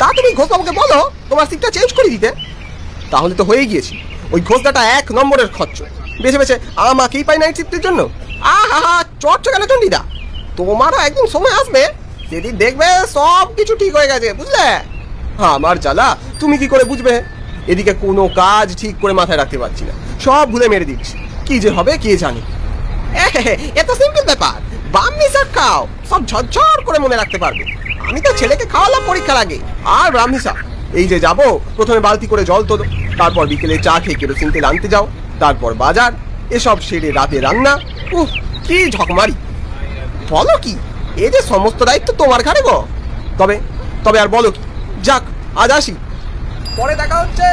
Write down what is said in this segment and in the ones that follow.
তা তুমি ঘোষবাবুকে বলো তোমার সিটটা চেঞ্জ করে দিতে। তাহলে তো হয়ে গিয়েছি। ওই ঘোষদাটা 1 নম্বরের খরচ, বেছে বেছে আমাকেই পাই নাইট শিফটের জন্য। আহা চটছ কেন চন্ডিদা, তোমারও একদিন সময় আসবে, সেদিন দেখবে সব কিছু ঠিক হয়ে গেছে, বুঝলে? আমার জ্বালা তুমি কি করে বুঝবে? এদিকে কোনো কাজ ঠিক করে মাথায় রাখতে পারছি না, সব ভুলে মেরে দিচ্ছি। কি যে হবে কে জানে। এত সিম্পল ব্যাপার, ব্রাহ্মী শাক খাও, সব ঝরঝর করে মনে রাখতে পারবে। আমি তো ছেলেকে খাওয়ালাম পরীক্ষার আগে। আর ব্রাহ্মী শাক, এই যে যাবো, প্রথমে বালতি করে জল তোলো, তারপর বিকেলে চা খেয়ে কেরোসিন তেল আনতে যাও, তারপর বাজার, এসব সেরে রাতে রান্না। কি ঝকমারি। বলো কি, এই যে সমস্ত দায়িত্ব তোমার ঘাড়ে গো। তবে তবে আর বলো কি, যাক আজ আসি, পরে দেখা হচ্ছে।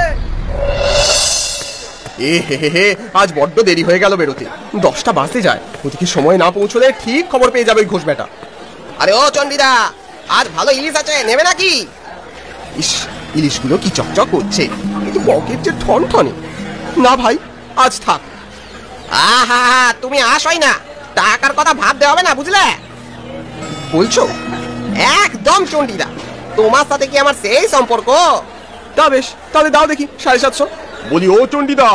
হে আজ বড্ড দেরি হয়ে গেল বেরোতে, 10টা বাজতে যায়। ওদিকে সময় না পৌঁছলে ঠিক খবর পেয়ে যাবে ঘোষ বেটা। আরে ও চন্ডিদা, আজ ভালো ইলিশ আছে, নেবে নাকি? ইস, ইলিশগুলো কি চকচক করছে, কিন্তু পকেট যে ঠন ঠনে। না ভাই, আজ থাক। আহা, তুমি আসোই না, টাকার কথা ভাবতে হবে না, বুঝলে? বলছো? একদম চন্ডিদা, তোমার সাথে কি আমার সেই সম্পর্ক? তা বেশ, তাহলে দাও দেখি 750। বলি ও চন্ডিদা,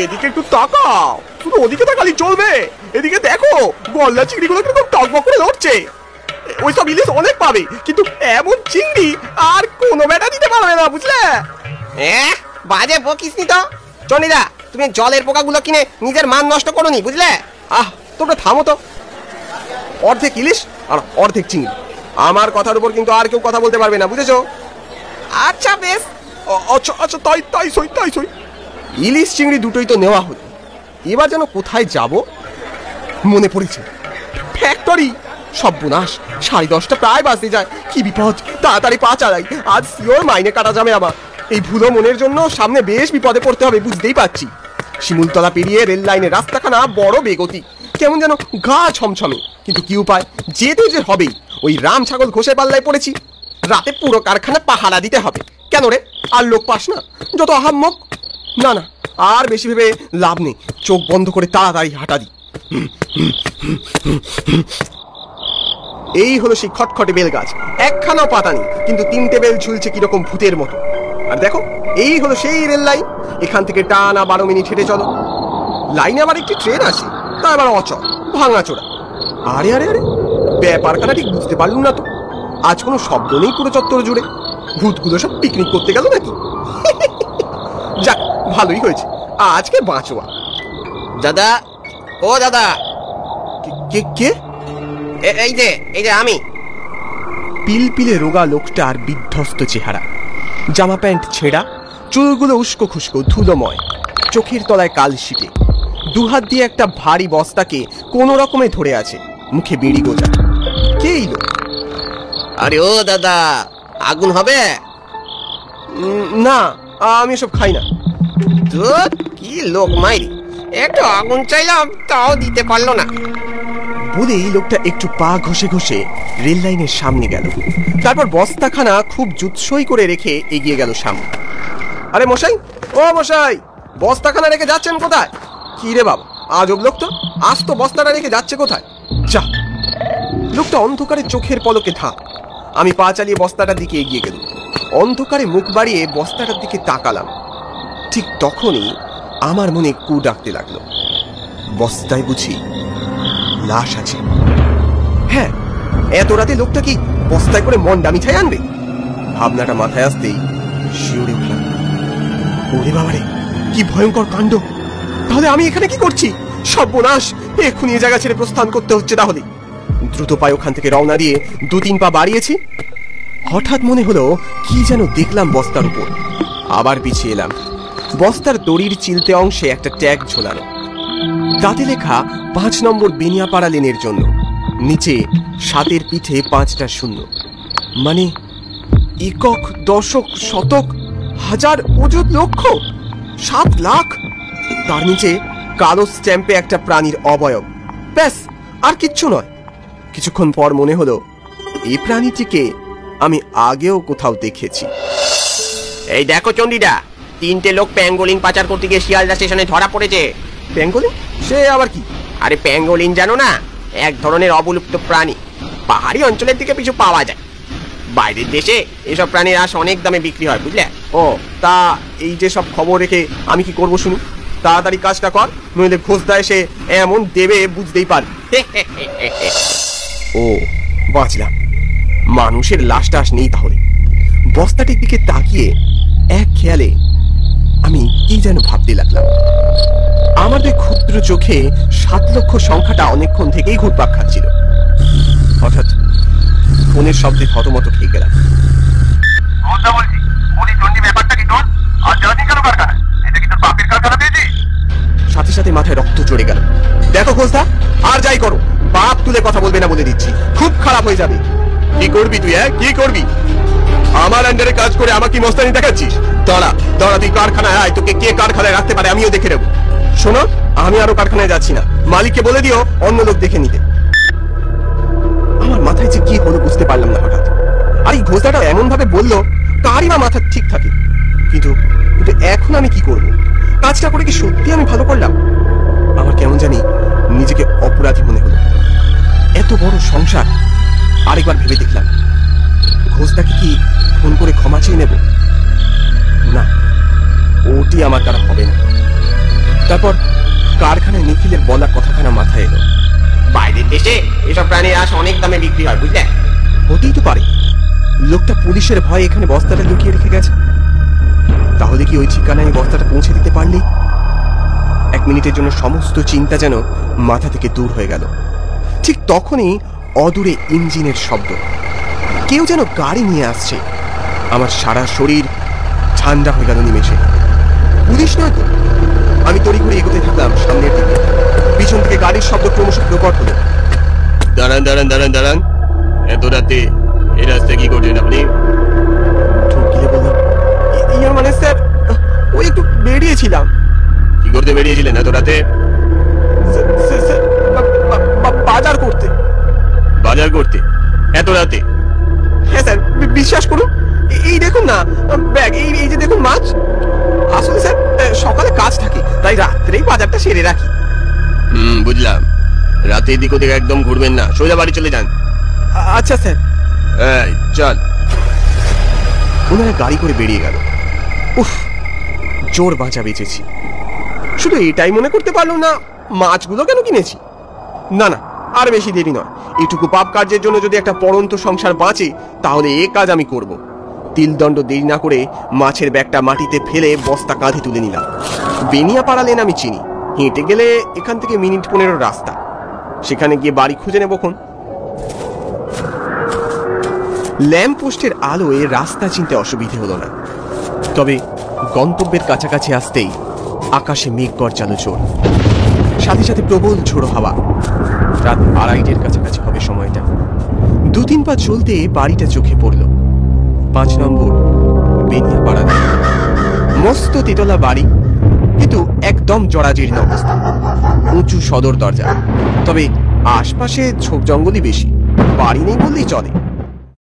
এদিকে একটু তাকাও। শুধু ওদিকে তাকালি চলবে, এদিকে দেখো গলদা চিংড়িগুলো কিরকম টকবক করে লড়ছে। ওইসব ইলিশ অনেক পাবে, কিন্তু এমন চিংড়ি আর কোনো বেটা দিতে পারবে না, বুঝলে? বাজে বকিসনি তো চন্ডিদা, তুমি জলের পোকাগুলো কিনে নিজের মান নষ্ট করোনি, বুঝলে? তোমরা থামো তো। অর্ধেক ইলিশ আর অর্ধেক চিংড়ি, আমার কথার উপর কিন্তু আর কেউ কথা বলতে পারবে না, বুঝেছো? আচ্ছা বেশ। আচ্ছা আচ্ছা, তাই সই। ইলিশ চিংড়ি দুটোই তো নেওয়া হলো, এবার যেন কোথায় যাব মনে পড়েছে, ফ্যাক্টরি। সর্বনাশ, 10:30 প্রায় বাজতে যায়, কি বিপদ। তাড়াতাড়ি পা চালাই, আজ সিওর মাইনে কাটা যাবে আমার। এই ভুলো মনের জন্য সামনে বেশ বিপদে পড়তে হবে, বুঝতেই পারছি। শিমুলতলা পেরিয়ে রেল লাইনের রাস্তাখানা বড় বেগতি, কেমন যেন গা ছমছমে, কিন্তু কি উপায়, যেতে যে হবেই। ওই রাম ছাগল ঘোষের পাল্লায় পড়েছি, রাতে পুরো কারখানা পাহারা দিতে হবে। কেন রে, আর লোক পাস না? যত আহাম্মক। না না, আর বেশি ভেবে লাভ নেই, চোখ বন্ধ করে তাড়াতাড়ি হাঁটা দি। এই হলো সেই খটখটে বেল গাছ, একখানাও পাতা নেই, কিন্তু 3টে বেল ঝুলছে কিরকম ভূতের মতো। আর দেখো, এই হলো সেই রেল লাইন, এখান থেকে টানা 12 মিনিট হেঁটে চলো। লাইনে আবার একটি ট্রেন আসে, তা আবার অচল ভাঙাচোরা। আরে আরে আরে, ব্যাপারখানা ঠিক বুঝতে পারলুম না তো। আজ কোনো শব্দ নেই পুরো চত্বর জুড়ে, ভূতগুলো সব পিকনিক করতে গেল নাকি? যাক, ভালোই হয়েছে, আজকে বাঁচোয়া। দাদা, ও দাদা। কে? এই যে আমি। পিলপিলে রোগা লোকটার বিধ্বস্ত চেহারা, জামা প্যান্ট ছেঁড়া, চুলগুলো উস্কো খুস্কো ধুলোময়, চোখের তলায় কালশিটে, দুহাত দিয়ে একটা ভারী বস্তাকে কোনো রকমে ধরে আছে, মুখে বিড়ি গোজা। কে এই লোক? আরে ও দাদা, আগুন হবে? না, আমি এসব খাই না। কি লোক মাইরি, একটু আগুন চাইলাম তাও দিতে পারলো না। বলে এই লোকটা একটু পা ঘষে ঘষে রেল লাইনের সামনে গেল, তারপর বস্তাখানা খুব জুৎসই করে রেখে এগিয়ে গেল সামনে। আরে মশাই, ও মশাই, বস্তাখানা রেখে যাচ্ছেন কোথায়? কি রে বাবা, আজব লোক তো, আজ তো বস্তাটা রেখে যাচ্ছে কোথায়? যা। লোকটা অন্ধকারে চোখের পলকে থাক। আমি পা চালিয়ে বস্তাটার দিকে এগিয়ে গেলাম, অন্ধকারে মুখ বাড়িয়ে বস্তাটার দিকে তাকালাম। ঠিক তখনই আমার মনে কু ডাকতে লাগলো, বস্তায় বুঝি লাশ আছে? হ্যাঁ, এত রাতে লোকটা কি বস্তায় করে মন্ডা মিঠাই আনবে? ভাবনাটা মাথায় আসতেই শিউরে উঠলাম। ওরে বাবারে, কি ভয়ঙ্কর কাণ্ড! তাহলে আমি এখানে কি করছি? সর্বনাশ, এক্ষুনি এই জায়গা ছেড়ে প্রস্থান করতে হচ্ছে। তাহলে দ্রুত পায়ে ওখান থেকে রওনা দিয়ে 2-3 পা বাড়িয়েছি। হঠাৎ মনে হলো কি যেন দেখলাম বস্তার উপর। আবার পিছিয়ে এলাম। বস্তার দড়ির চিলতে অংশে একটা ট্যাগ ঝোলানো, তাতে লেখা 5 নম্বর বেনিয়াপাড়া লেনের জন্য, নিচে 7-এর পিঠে 5টা শূন্য, মানে একক, দশক, শতক, হাজার, অযুত, লক্ষ, 7 লাখ। তার নিচে কালো স্ট্যাম্পে একটা প্রাণীর অবয়ব, ব্যাস, আর কিচ্ছু নয়। কিছুক্ষণ পর মনে হলো এই প্রাণীটিকে আমি আগেও কোথাও দেখেছি। এই দেখো চন্ডিদা, 3টে লোক প্যাঙ্গোলিন পাচার করতে গিয়ে শিয়ালদা স্টেশনে ধরা পড়েছে। প্যাঙ্গোলিন? সে আবার কি? আরে প্যাঙ্গোলিন জানো না, এক ধরনের অবলুপ্ত প্রাণী, পাহাড়ি অঞ্চলের দিকে কিছু পাওয়া যায়। বাইরের দেশে এসব প্রাণীর আঁশ অনেক দামে বিক্রি হয়, বুঝলে? ও তা এই যে সব খবর রেখে আমি কি করব শুনি? তাড়াতাড়ি কাজটা কর, নইলে ঘোষদা এসে এমন দেবে বুঝতেই পারি। ও বাঁচলাম, মানুষের লাশ টাশ নেই তাহলে। বস্তাটির দিকে তাকিয়ে এক খেয়ালে আমি কি যেন ভাবতে লাগলাম। আমাদের ক্ষুদ্র চোখে 7 লক্ষ সংখ্যাটা অনেকক্ষণ থেকেই ঘুরপাক খাচ্ছিল। হঠাৎ ফোনের শব্দে থতমত খেয়ে গেলাম। সাথে সাথে মাথায় রক্ত চড়ে গেল। দেখো ঘোষদা, আর যাই করো, বাপ তুলে কথা বলবে না বলে দিচ্ছি, খুব খারাপ হয়ে যাবে। কি করবি তুই? কি করবি? আমার আন্ডারে কাজ করে আমাকে মস্তানি দেখাচ্ছিস? দাঁড়া দাঁড়া, তুই কারখানায় আয়, তোকে কে কারখানায় রাখতে পারে আমিও দেখে নেবো। শোনো, আমি আরো কারখানায় যাচ্ছি না, মালিককে বলে দিও অন্য লোক দেখে নিতে। আমার মাথায় যে কি হলো বুঝতে পারলাম না হঠাৎ। আর এই ঘোষদাটা এমন ভাবে বললো, কারই বা মাথা ঠিক থাকে। কিন্তু কিন্তু এখন আমি কি করব? কাজটা করে কি সত্যি আমি ভালো করলাম? আমার কেমন জানি নিজেকে অপরাধী মনে হলো। এত বড় সংসার, আরেকবার ভেবে দেখলাম ঘোষদাকে কি ফোন করে ক্ষমা চেয়ে নেব? না, ওটি আমার দ্বারা হবে না। তারপর কারখানায় নিখিলের বলা কথাখানা মাথায় এলো, বাইরের দেশে এসব প্রাণীর আঁশ অনেক দামে বিক্রি হয়, বুঝলে? হতেই তো পারে লোকটা পুলিশের ভয়ে এখানে বস্তাটা লুকিয়ে রেখে গেছে। তাহলে কি ওই ঠিকানায় বস্তাটা পৌঁছে দিতে পারলি? 1 মিনিটের জন্য সমস্ত চিন্তা যেন মাথা থেকে দূর হয়ে গেল। ঠিক তখনই অদূরে ইঞ্জিনের শব্দ, কেউ যেন গাড়ি নিয়ে আসছে। আমার সারা শরীর ঠান্ডা হয়ে গেল নিমেষে। পুলিশ নয় তো। আমি তড়িঘড়ি এগোতে থাকলাম সামনের দিকে। পিছন থেকে গাড়ির শব্দ ক্রমশ প্রকট হলো। দাঁড়ান দাঁড়ান দাঁড়ান দাঁড়ান, এত রাতে এই রাস্তায় কি করছেন আপনি? ঠকিয়ে বললাম, ইয়ে মানে স্যার, ওই একটু বেরিয়েছিলাম। কি করতে বেরিয়েছিলেন এত রাতে? বাজার করতে। বাজার করতে এত রাতে? হ্যাঁ স্যার, বিশ্বাস করুন, এই দেখুন না ব্যাগ, এই যে দেখুন মাছ। আসলে স্যার সকালে কাজ থাকে, তাই রাত্রেই বাজারটা সেরে রাখি। বুঝলাম। রাতে এদিক ওদিক একদম ঘুরবেন না, সোজা বাড়ি চলে যান। আচ্ছা স্যার। এই চল। ওনারা গাড়ি করে বেরিয়ে গেল। উফ, জোর বাঁচা বেঁচেছি। শুধু এটাই মনে করতে পারলাম না মাছগুলো কেন কিনেছি। না না, আর বেশি দেরি নয়। এইটুকু পাপ কার্যের জন্য যদি একটা পড়ন্ত সংসার বাঁচে, তাহলে এ কাজ আমি করব। তিলদণ্ড দেরি না করে মাছের ব্যাগটা মাটিতে ফেলে বস্তা কাঁধে তুলে নিলাম। বেনিয়াপাড়া লেন আমি চিনি, হেঁটে গেলে এখান থেকে মিনিট 15 রাস্তা। সেখানে গিয়ে বাড়ি খুঁজে নেবক্ষণ। ল্যাম্প পোস্টের আলোয় রাস্তা চিনতে অসুবিধে হলো না। তবে গন্তব্যের কাছাকাছি আসতেই আকাশে মেঘ গর্জালো জোর, সাথে সাথে প্রবল ঝোড়ো হাওয়া। রাত 2:30-এর কাছাকাছি হবে সময়টা। 2-3 পা চলতে বাড়িটা চোখে পড়ল। 5 নম্বর বেনিয়াপাড়া। মস্ত তেতলা বাড়ি, কিন্তু একদম জরাজীর্ণ অবস্থা। উঁচু সদর দরজা, তবে আশপাশে ঝোপ জঙ্গলই বেশি, বাড়ি নেই বললেই চলে।